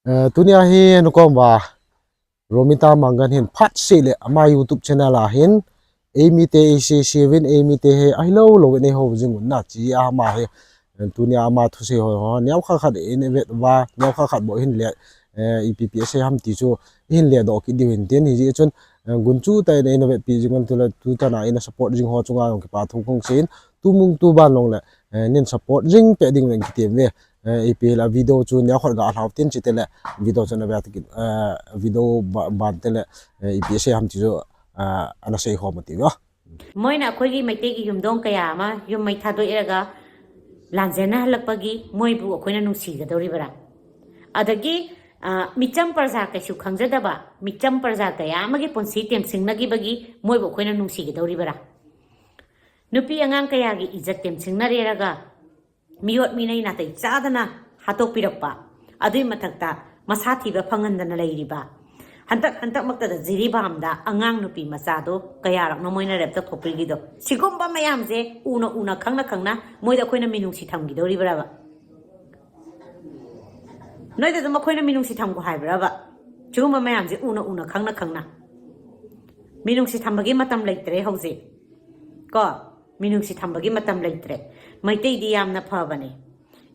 Tunia hi nukom ba Romita Mangan hin phat sile ama YouTube channel a hin Amy te AC7 Amy te he ai lo ne ho jing na chi a ma he tunia ama thu se ho nyau kha khat in vet wa nyau kha khat bo hin le EPPS ham ti chu hin le do ki diwin ten hi ji chun gunchu ta ne no vet pi jing tu la tu ta na in support jing ho chunga ki pa thung khong sin tu mung tu ban long le nin support jing pe ding wen ki tem ve APL video chu nya khol ga hlau tin chi tele video chana ba ti video ban tele EPS ham ti chu ana sei ho ma ti wa moina akhoi maitei gi yumdong kaya ama yum mai thado iraga lanjena halakpagi moibu akhoi nungsi ga dori bara adagi micham parja kaishu khangjadaba micham parja kaya amagi ponsi tem singnagi bagi moibu akhoi nungsi ga dori bara nupi angang kaya gi ijat tem singnare raga miyot minai na tai chadana hatok pirakpa adui mathakta masathi ba phangandana leiriba hantak makta da jiri bamda angang nupi masado kaya rak no moina repta thopri gido sigomba mayam je una khangna moida khoina minung si tham gido ribraba noida da makoina minung si tham ko haibraba chuma mayam je una khangna minung si thambagi matam leitre hauze ko minung si thambagi matam leitre maitei di yamna phabane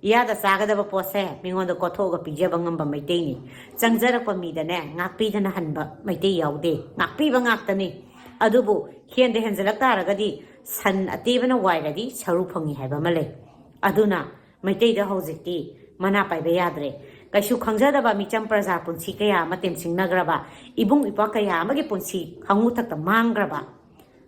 iyada sagadaba pose mingonda kothoga pijaba ngamba maitei ni changjarakpa midane ngakpi dana hanba maitei yaude ngakpi ba ngaktani adubu hiende henjalak taragadi san atebana wairadi saru phangi haiba male aduna maitei da hojikti mana paiba yadre kaishu khangjadaba micham praja punsi kaya matem singnagraba ibung ipa kaya amagi punsi khangu thakta mangraba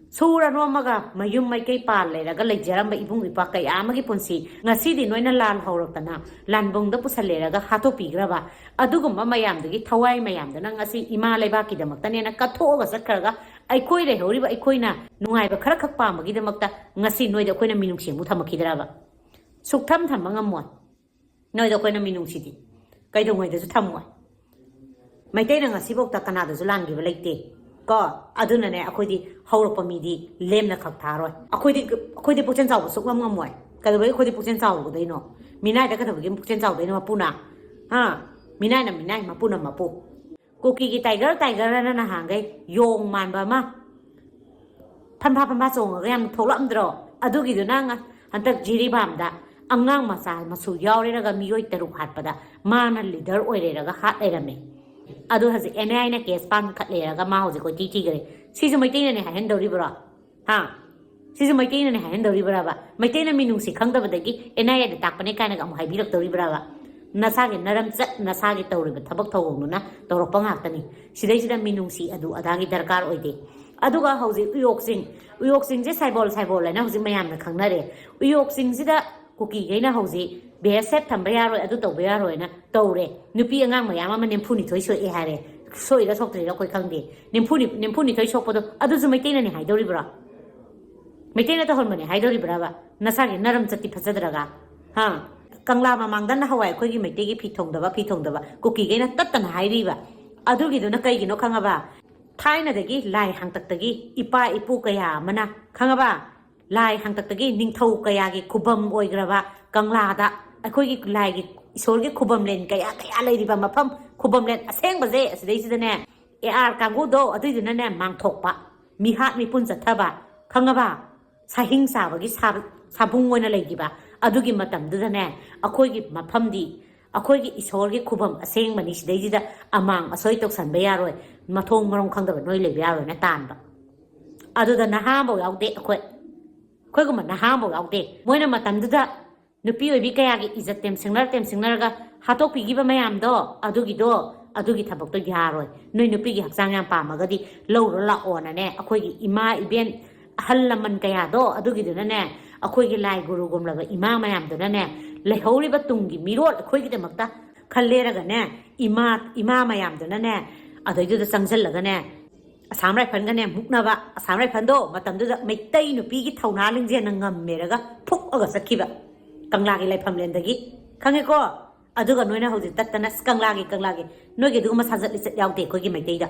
Sura no maga mayum mai kai pal le raga le jaram ba ibung ipa kai amagi punsi ngasi di noina lan hawrokana lanbong da pusale raga hato pigraba adugumba mayam dagi thawai mayam da ngasi ima leba ki damakta ne na katho ga sakraga ai khoi re hori ba ai khoi na nungai ba khara khak pa magi damakta ngasi noi da khoi na minung se mu thamaki draba suktham tham ngammo noi da khoi na minung si di kai do ngoi da su thammo mai te na ngasi bok ta kana da su lan gi ba leite ko aduna ne akhoi hawrpa mi di lemna khak tharoi akhoi di pukchen chaw suk ngam ngam wai ka do akhoi di pukchen chaw go dei no minai da ka thab gi pukchen chaw dei no puna ha minai ma puna ma pu koki gi tiger na hangai yong man ba ma phan pha chong ga yam tholam dro adu gi du na nga hantak jiri bam da angang ma sa ma su yaw re ga mi yoi taruk hat pada ma na leader oi re ga hat ai rame adu hazi NI na case pan khat le ga ma hoji ko ti gare sisu mai teina ne hahen dori bra ha sisu mai teina ne hahen dori bra ba mai teina minung si khangda badagi NI da takpane kana ga mu hai birak dori bra ba nasa ge naram chat nasa ge tawri ba thabak thawong na tawrok pa ngak tani sidai sida minung si adu adagi darkar oide adu ga hoji uyok sing je saibol la na hoji mayam na khangna re uyok sing sida kuki ge na hoji BSF thamba yaroi adu tawba yaroi na tawre nupi angang mayam ama nemphuni thoi so e hare soi da sok tri koi khangde nemphuni thoi sok podo adu zu maitena ni haidori bra maitena ta hon mane haidori bra ba nasa ge naram chati phajadraga ha kangla ma mangdan na hawai khoi gi maite gi phi thongdaba kuki ge na tat tan hairi ba adu gi do na kai gi no khanga ba thaina da gi lai hang tak ta gi ipa ipu kaya mana khanga ba lai hang tak ta gi ningthau kaya gi khubam oi graba kangla da akhoi gi lai gi isor gi khubam len kaya lai ri ba mafam khubam len aseng ba je asidai sida ne AR kangu do adu du na ne mang thok pa mi hat mi pun chathaba khanga ba sahing sa ba gi sabung oina lei gi ba adu gi matam du da ne akhoi gi mafam di akhoi gi isor gi khubam aseng mani sidai sida amang asoi tok san ba yaroi mathong marong khang da ba noi le ba yaroi na tan ba adu da na ha bo yaute akhoi gu ma na ha bo yaute moina matam du da nupi oi bi kaya gi izat tem singlar ga hatok pi gi ba mayam do adugi thabak to yaroi noi nupi gi haksang yam pa magadi lo ro la ona ne akhoi gi ima event hallaman kaya do adugi du na ne akhoi gi lai guru gum la ba ima mayam do na ne le hori ba tungi mirot akhoi gi demakta khalle ra ga ne ima mayam do na ne adoi du da changjal la ga ne asam rai phan ga ne mukna ba asam rai phan do matam du da meitai nupi gi thauna lingje na ngam me ra ga phuk aga sakhi ba kangla gi lai pham len da gi khange ko aduga noina hojik tattana kanglagi noi ge duguma sajat li yaute ko gi maitei da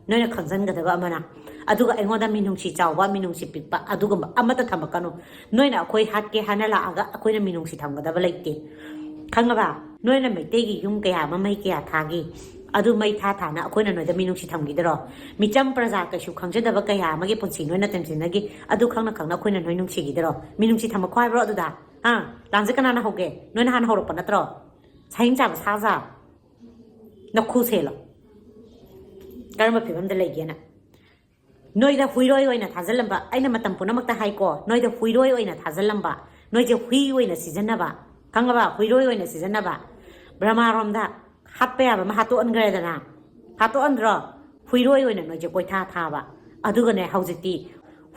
noina khangjan ga da amana aduga engoda minung si chawwa minung si pikpa aduga amata thamakano noina khoi hat ke hanala aga khoi na minung si thamga da laite खंगबा नोयना मैतेगी युम कया ममई कया थागी अदु मई था थाना अखोइना नोयदा मिनुंगसी थमगिदरो मिचम प्रजा कशु खंगजदब कया मगे पुंसी नोयना तेमसिनगी अदु खंगना खंगना अखोइना नोय नुंगसिगिदरो मिनुंगसी थम ख्वाइब्रो अदुदा हा लांजे कनाना होगे नोयना हान होरप नत्रो साइन चाब साजा नखु सेलो करम फिबम द लेगेना नोयदा हुइरोय ओइना थाजलंबा आइना मतम पुनमक्ता हाइको नोयदा हुइरोय ओइना थाजलंबा नोयजे हुइ ओइना सिजनबा खंगबा हुइरोय ओइना सिजनबा ब्रह्मारोमदा हात्पे याबा हातो अनग्रेदना हातो अंद्रो हुइरोय ओइना नोयजे कोइथा थाबा अदुगने हौजिति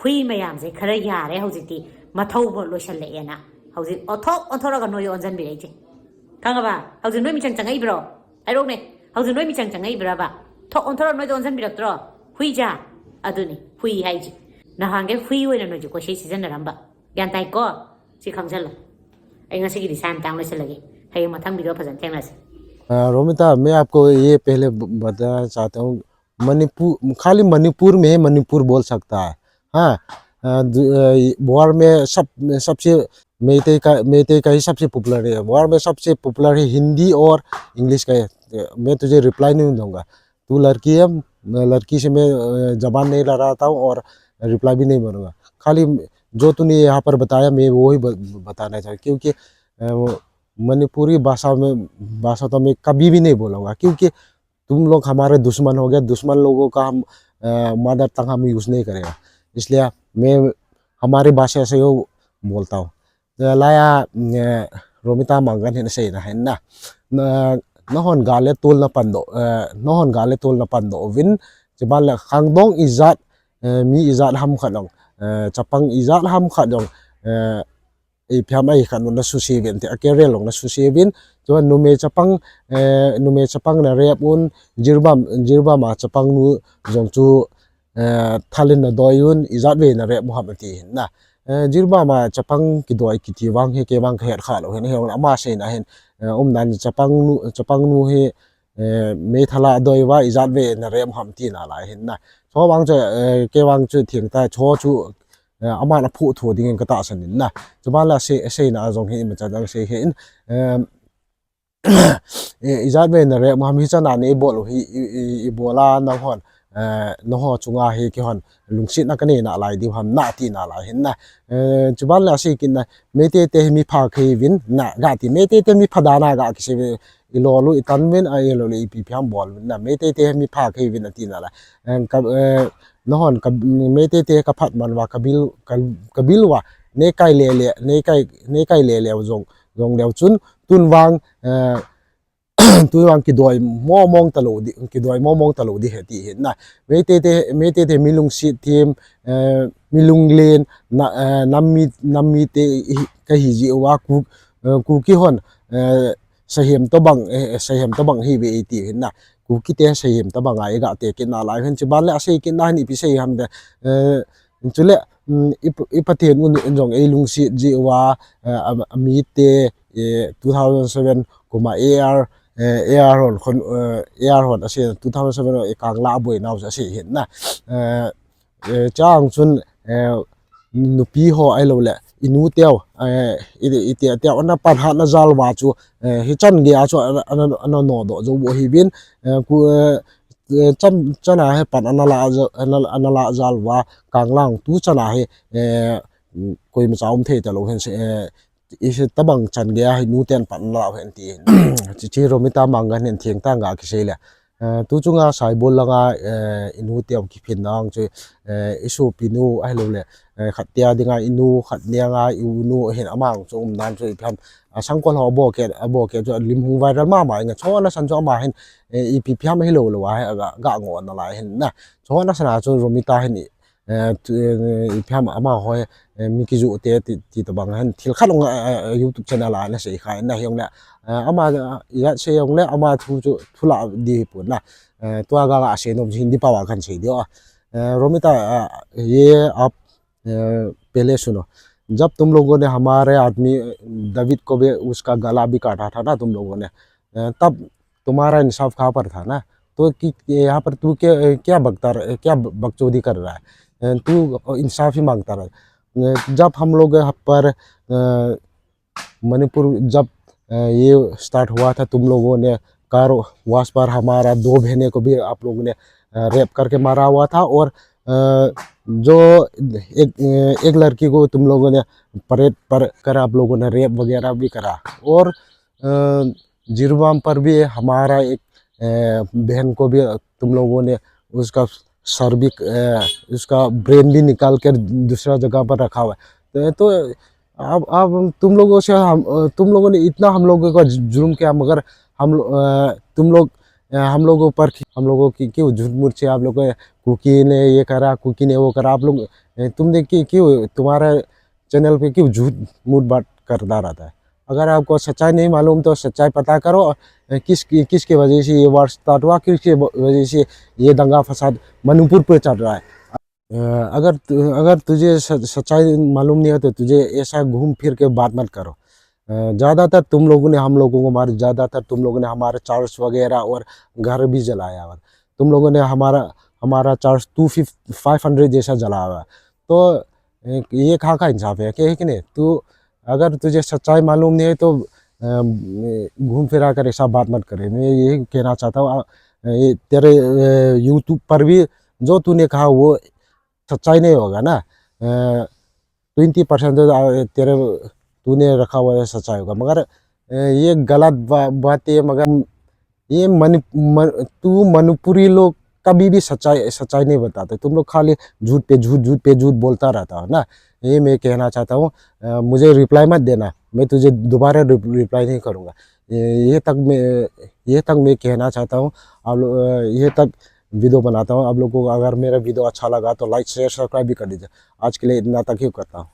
हुइ मयामजे खरा यारे हौजिति मथौबो लोइसलेएना हौजि अथोक अथोरगा नोय अनजन बिरेजे खंगबा हौजि नोय मिचंग चंगैब्रो आइरोगने हौजि नोय मिचंग चंगैब्राबा थोक अनथोर नोय अनजन बिरक्त्रो हुइजा अदुनी हुई हाइजी नहांगे हुई ओइना नोयजे कोइसे सिजनरंबा ग्यान ताइको सि खंगजलो आई ngasiगी दिसान तांग लोइसलगे हयें मथंग वीडियो फजन थेंगलासे रोमिता, मैं आपको ये पहले बताना चाहता हूँ, मणिपुर खाली मणिपुर में मणिपुर बोल सकता है। हाँ, बिहार में सबसे मेइतेई का ही सबसे पॉपुलर है। बिहार में सबसे पॉपुलर है हिंदी और इंग्लिश का है। मैं तुझे रिप्लाई नहीं दूंगा, तू लड़की है, लड़की से मैं जबान नहीं लड़ाता हूँ और रिप्लाई भी नहीं मारूंगा। खाली जो तूने यहाँ पर बताया मैं वो ही बताना चाहता, क्योंकि मणिपुरी भाषा तो मैं कभी भी नहीं बोलूँगा, क्योंकि तुम लोग हमारे दुश्मन हो गए। दुश्मन लोगों का हम मदर टंग हम यूज़ नहीं करेगा, इसलिए मैं हमारी भाषा से वो बोलता हूँ। लाया रोमिता मंगन है सही ना है ना नहन गाले तोल ना पंदो विन जबाल खांगदोंग इजात मी इजात हम खदोंग चपंग इजात हम खदोंग इफ्याम आई खानो ना सुसेबिन ते अकेरेल ना सुसेबिन जो नुमे चपंग ना रेपुन जिरबा मा चपंग नु जोंचु थालिन ना दोयुन इजात वे ना रेप मोहम्मती ना जिरबा मा चपंग की दोय की तिवांग हे के वांग हेर खालो हे ने अमा से ना हे उमनान चपंग नु हे मे थला दोयवा इजात वे ना रेप मोहम्मती ना ला हे ना छो वांग के वांग चु थिंगता छो चु अमान फु थो दिंग कता सन ना जबाला से ना जोंग हे मचादंग से हे इजात वे ना रे मम हिचा ना ने बोल hi इबोला ना होन नहो चुंगा हे के होन लुंगसित ना कने ना लाई दि हम ना ती ना ला हे ना जबाला से कि ना मेते ते मी फा खे विन ना गाति मेते ते मी फदाना गा कि से इलोलु इतनवेन आयलो ले पी फ्याम बॉल ना मेते ते मी फा खे विन ती ना ला नहन मेते ते का फत मनवा कबिल वा ने kai ले जोंग लेव चुन तुनवांग की दोय मोमोंग तलो दी हेती हे ना मेते ते मिलुंग सी टीम मिलुंग लेन नमी ते कही जी वा कुकी होन सहेम तो बंग ही वे ती हे ना कुकी ते सहेम तो बंग आएगा ते के ना लाइन चिबाले असे के ना नि पिसे हम दे चुले इपथेन उन ए लुंगसी जी वा अमीते 2007 कुमा AR hon ase 2007 e kangla boy naw ase hin na chang chun nupi ho ai lo le inu tew ite ona pan ha na zal wa chu hi chan ge a chu ana no do zo bo hi bin ku chana he pan anala zal wa kanglang tu chana he koi ma chaum the ta lo hen se इसे तबंग चन गया है नूतेन पन्ना हेंती चिची रोमिता मंगन हें thing तांगा किसेले तु चुंगा साइ बोल लगा इनु तेव की फिनांग चे इशु पिनु आइलोले खत्या दिंगा इनु खत्नियागा इनु हेन अमांग चुम नान चे फिम संकोल हो बोके जो लिमहु वायरल मा इंगा छोना सन जो मा हेन इपि फिम हेलो लो वा गा ngो ना ला हेन ना छोना सना जो रोमिता हेन फिम अमा होय मिकिजु ते ति तबंग हन Thiel खालोंग YouTube channel la na sei khai na hyong la ama ya se yong le ama thu chu thula di pu na twa ga se no hindi pawa khan sei dio Romita ये आप पहले सुनो जब तुम लोगों ने हमारे आदमी दाविद को भी उसका गला भी काटा था ना तुम लोगों ने तब तुम्हारा इंसाफ कहाँ पर था ना तो कि यहाँ पर तू क्या बकचोदी कर रहा है तू इंसाफ ही मांगता रहा जब हम लोग यहाँ पर मणिपुर जब ये स्टार्ट हुआ था तुम लोगों ने कार वॉश पर हमारा 2 बहनें को भी आप लोगों ने रेप करके मारा हुआ था, और जो एक लड़की को तुम लोगों ने परेड पर कर आप लोगों ने रेप वगैरह भी करा, और जिरबाम पर भी हमारा एक बहन को भी तुम लोगों ने उसका सर भी उसका ब्रेन भी निकाल कर दूसरा जगह पर रखा हुआ है। तो अब तुम लोगों ने इतना हम लोगों का जुर्म किया, मगर हम लोगों पर हम लोगों की क्यों झूठ मूठ से आप लोग कुकी ने ये करा, कुकी ने वो करा, आप लोग तुमने क्यों तुम्हारा चैनल पे क्यों झूठ मूठ बात करता रहता है? अगर आपको सच्चाई नहीं मालूम तो सच्चाई पता करो, किसके वजह से ये वार स्टार्ट हुआ, किसके वजह से ये दंगा फसाद मणिपुर पे चल रहा है। अगर तुझे सच्चाई मालूम नहीं है तो तुझे ऐसा घूम फिर के बात मत करो। ज़्यादातर तुम लोगों ने हम लोगों को मारे, ज़्यादातर तुम लोगों ने हमारे चार्ज वगैरह और घर भी जलाया, और तुम लोगों ने हमारा चार्ज 500 जैसा जलाया हुआ। तो ये कहाँ का इंसाफ है कि नहीं? तू अगर तुझे सच्चाई मालूम नहीं है तो घूम फिरा कर ऐसा बात मत करे। मैं यही कहना चाहता हूँ। ये तेरे यूट्यूब पर भी जो तूने कहा वो सच्चाई नहीं होगा ना। 20% तो तेरे तूने रखा हुआ है सच्चाई होगा, मगर ये गलत बात है। मगर ये तू मणिपुरी लोग कभी भी सच्चाई नहीं बताते। तुम लोग खाली झूठ पे झूठ बोलता रहता हो ना। ये मैं कहना चाहता हूँ। मुझे रिप्लाई मत देना, मैं तुझे दोबारा रिप्लाई नहीं करूँगा। ये तक मैं कहना चाहता हूँ। आप लोग ये तक वीडियो बनाता हूँ। आप लोगों को अगर मेरा वीडियो अच्छा लगा तो लाइक शेयर सब्सक्राइब भी कर दीजिए। आज के लिए इतना तक ही करता हूँ।